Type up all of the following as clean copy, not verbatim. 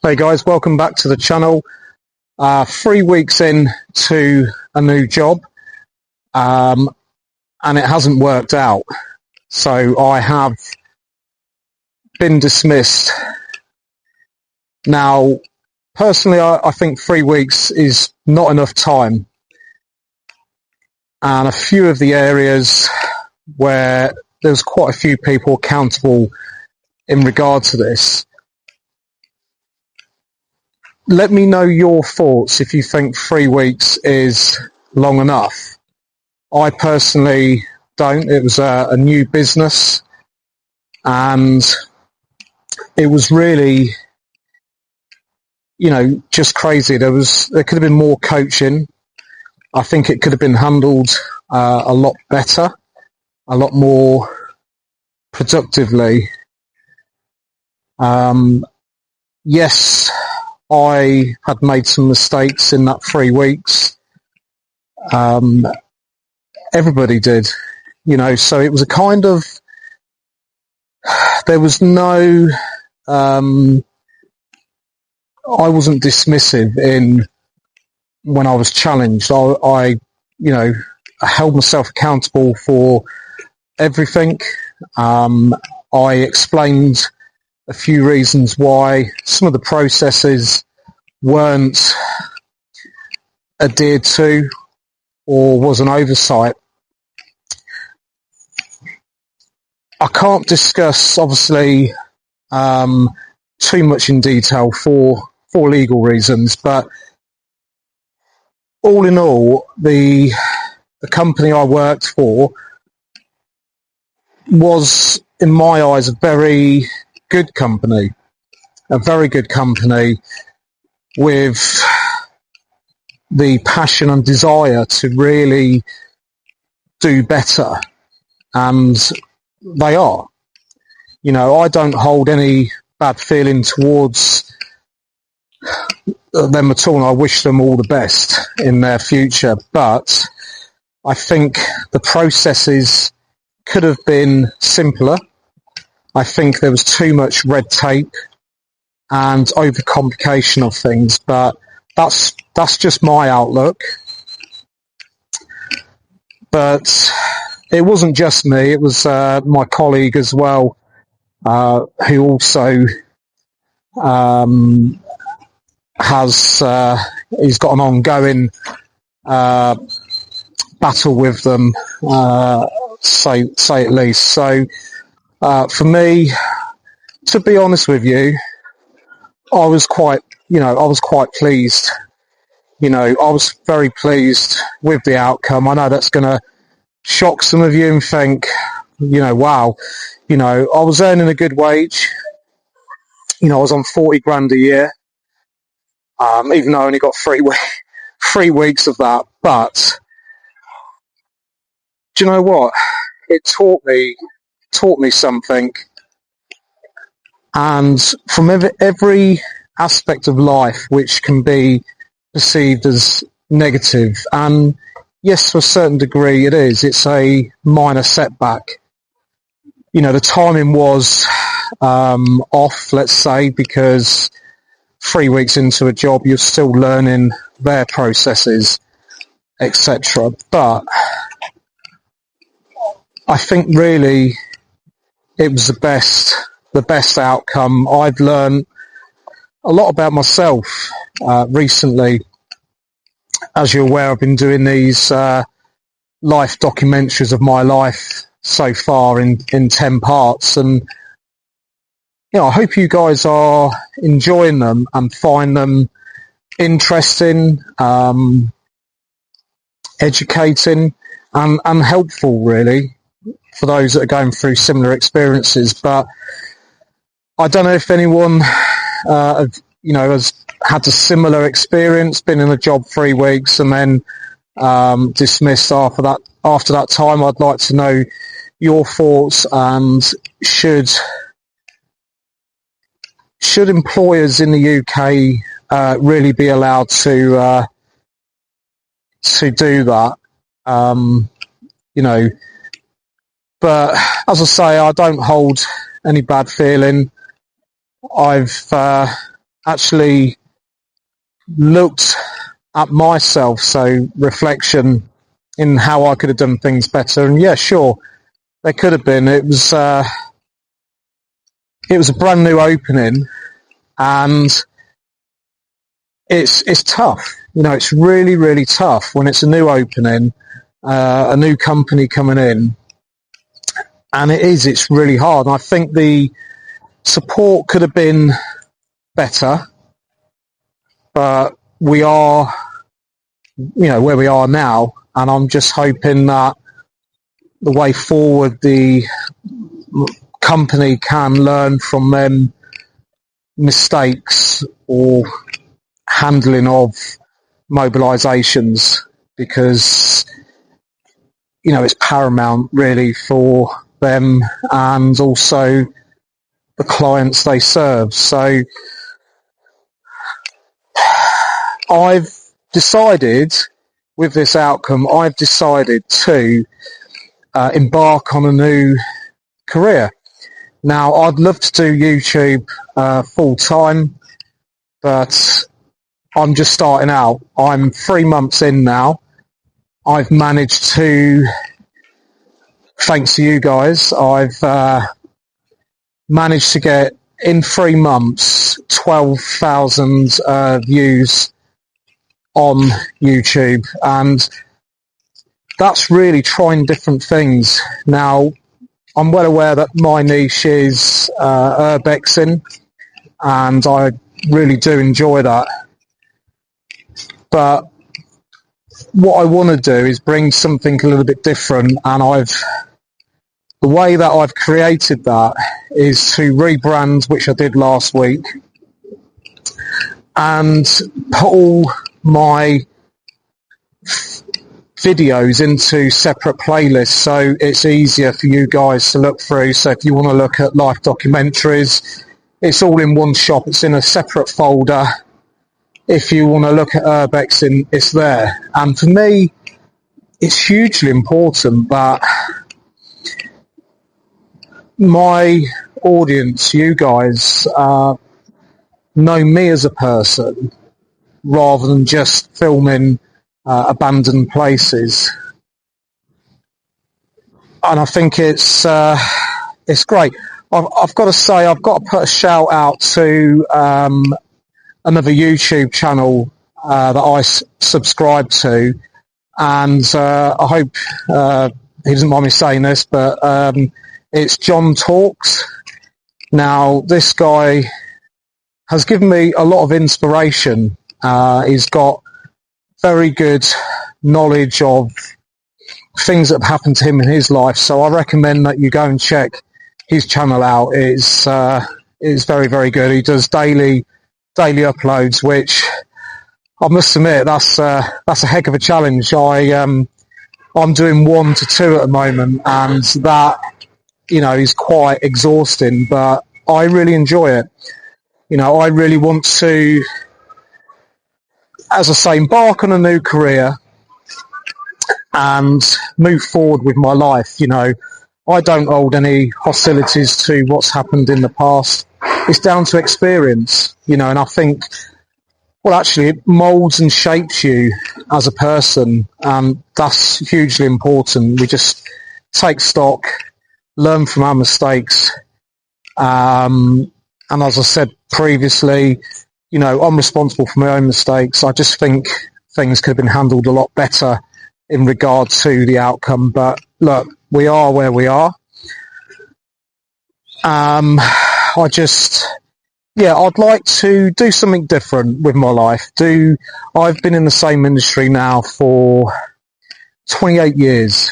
Hey guys, welcome back to the channel. 3 weeks in to a new job, and it hasn't worked out. So I have been dismissed. Now, personally, I think 3 weeks is not enough time. And a few of the areas where there's quite a few people accountable in regard to this. Let me know your thoughts if you think 3 weeks is long enough. I personally don't. It was a new business, and it was really, just crazy. There could have been more coaching. I think it could have been handled a lot better, a lot more productively. Yes, I had made some mistakes in that 3 weeks. Everybody did, so it was a kind of, there was no, I wasn't dismissive in when I was challenged. I held myself accountable for everything. I explained a few reasons why some of the processes weren't adhered to or was an oversight. I can't discuss, obviously, too much in detail for legal reasons, but all in all, the company I worked for was, in my eyes, a very good company, with the passion and desire to really do better, and they are. I don't hold any bad feeling towards them at all, and I wish them all the best in their future, but I think the processes could have been simpler. I think there was too much red tape and overcomplication of things, but that's just my outlook. But it wasn't just me, it was my colleague as well, who also has he's got an ongoing battle with them, say at least. So for me, to be honest with you, I was quite pleased. I was very pleased with the outcome. I know that's going to shock some of you and think, wow, I was earning a good wage. I was on 40 grand a year, even though I only got 3 weeks of that. But do you know what? It taught me something. And from every aspect of life which can be perceived as negative, and yes, to a certain degree it is, it's a minor setback. The timing was off, let's say, because 3 weeks into a job you're still learning their processes, etc. But I think really it was the best outcome. I've learned a lot about myself recently. As you're aware, I've been doing these life documentaries of my life so far in 10 parts, and I hope you guys are enjoying them and find them interesting, educating, and helpful, really, for those that are going through similar experiences. But I don't know if anyone has had a similar experience, been in a job 3 weeks and then dismissed after that time. I'd like to know your thoughts, and should employers in the UK really be allowed to do that? But as I say, I don't hold any bad feeling. I've actually looked at myself, so reflection in how I could have done things better. And yeah, sure, there could have been. It was a brand new opening, and it's tough. It's really, really tough when it's a new opening, a new company coming in, and it's really hard. And I think the support could have been better, but we are, where we are now, and I'm just hoping that the way forward, the company can learn from them mistakes or handling of mobilisations, because it's paramount really for them and also the clients they serve. So I've decided, with this outcome, I've decided to embark on a new career. Now, I'd love to do YouTube full time, but I'm just starting out. I'm 3 months in now. I've managed to, thanks to you guys, I've managed to get, in 3 months, 12,000 views on YouTube, and that's really trying different things. Now, I'm well aware that my niche is urbexing, and I really do enjoy that. But what I want to do is bring something a little bit different, and the way that I've created that is to rebrand, which I did last week, and put all my videos into separate playlists, so it's easier for you guys to look through. So if you want to look at life documentaries, it's all in one shop. It's in a separate folder. If you want to look at urbexing, it's there. And for me, it's hugely important that my audience, you guys, know me as a person rather than just filming abandoned places. And I think it's great. I've got to say, I've got to put a shout out to another YouTube channel that I subscribe to, and I hope he doesn't mind me saying this, but it's John Talks. Now, this guy has given me a lot of inspiration. He's got very good knowledge of things that have happened to him in his life, so I recommend that you go and check his channel out. It's very, very good. He does daily uploads, which I must admit, that's a heck of a challenge. I'm doing 1 to 2 at the moment, and that is quite exhausting, but I really enjoy it. I really want to, as I say, embark on a new career and move forward with my life. I don't hold any hostilities to what's happened in the past. It's down to experience, and I think, well, actually, it moulds and shapes you as a person, and that's hugely important. We just take stock, learn from our mistakes, and as I said previously, I'm responsible for my own mistakes. I just think things could have been handled a lot better in regard to the outcome, but look, we are where we are. I'd like to do something different with my life. I've been in the same industry now for 28 years.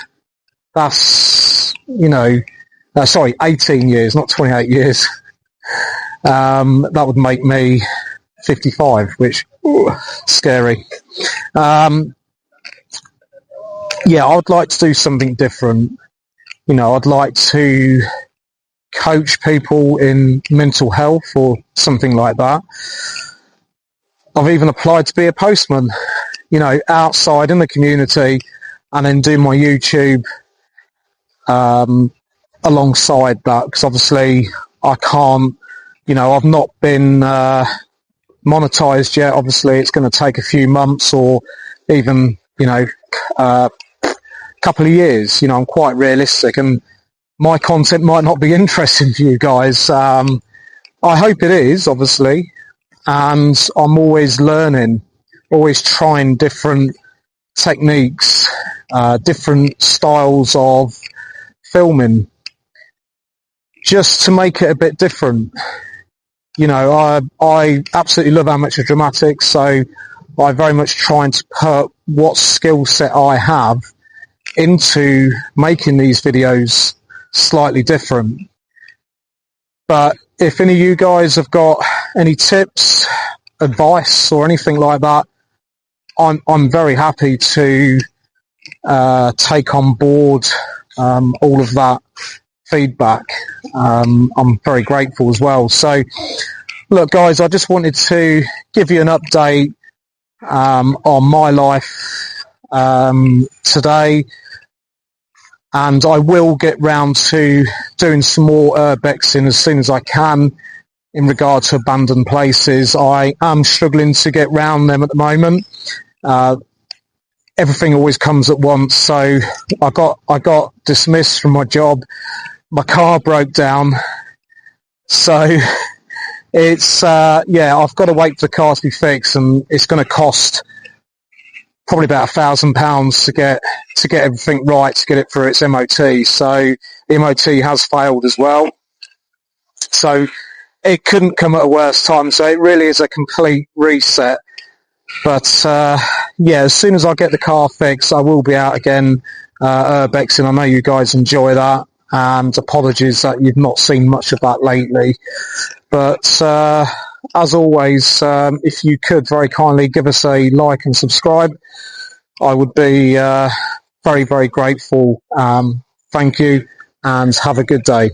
That's, 18 years, not 28 years. That would make me 55, which, scary. I'd like to do something different. I'd like to coach people in mental health or something like that. I've even applied to be a postman, outside in the community, and then do my YouTube alongside that, because obviously I can't, I've not been monetized yet. Obviously, it's going to take a few months or even, a couple of years. I'm quite realistic, and my content might not be interesting for you guys. I hope it is, obviously, and I'm always learning, always trying different techniques, different styles of filming, just to make it a bit different. I absolutely love amateur dramatics, so I very much trying to put what skill set I have into making these videos slightly different. But if any of you guys have got any tips, advice, or anything like that, I'm very happy to take on board all of that feedback. I'm very grateful as well. So, look, guys, I just wanted to give you an update on my life today, and I will get round to doing some more urbexing as soon as I can in regard to abandoned places. I am struggling to get round them at the moment. Everything always comes at once, so I got dismissed from my job. My car broke down, so it's I've got to wait for the car to be fixed, and it's going to cost probably about £1,000 to get everything right, to get it through its MOT. So the MOT has failed as well, so it couldn't come at a worse time. So it really is a complete reset. But as soon as I get the car fixed, I will be out again urbexing. I know you guys enjoy that, and apologies that you've not seen much of that lately. But as always, if you could very kindly give us a like and subscribe, I would be very, very grateful. Thank you, and have a good day.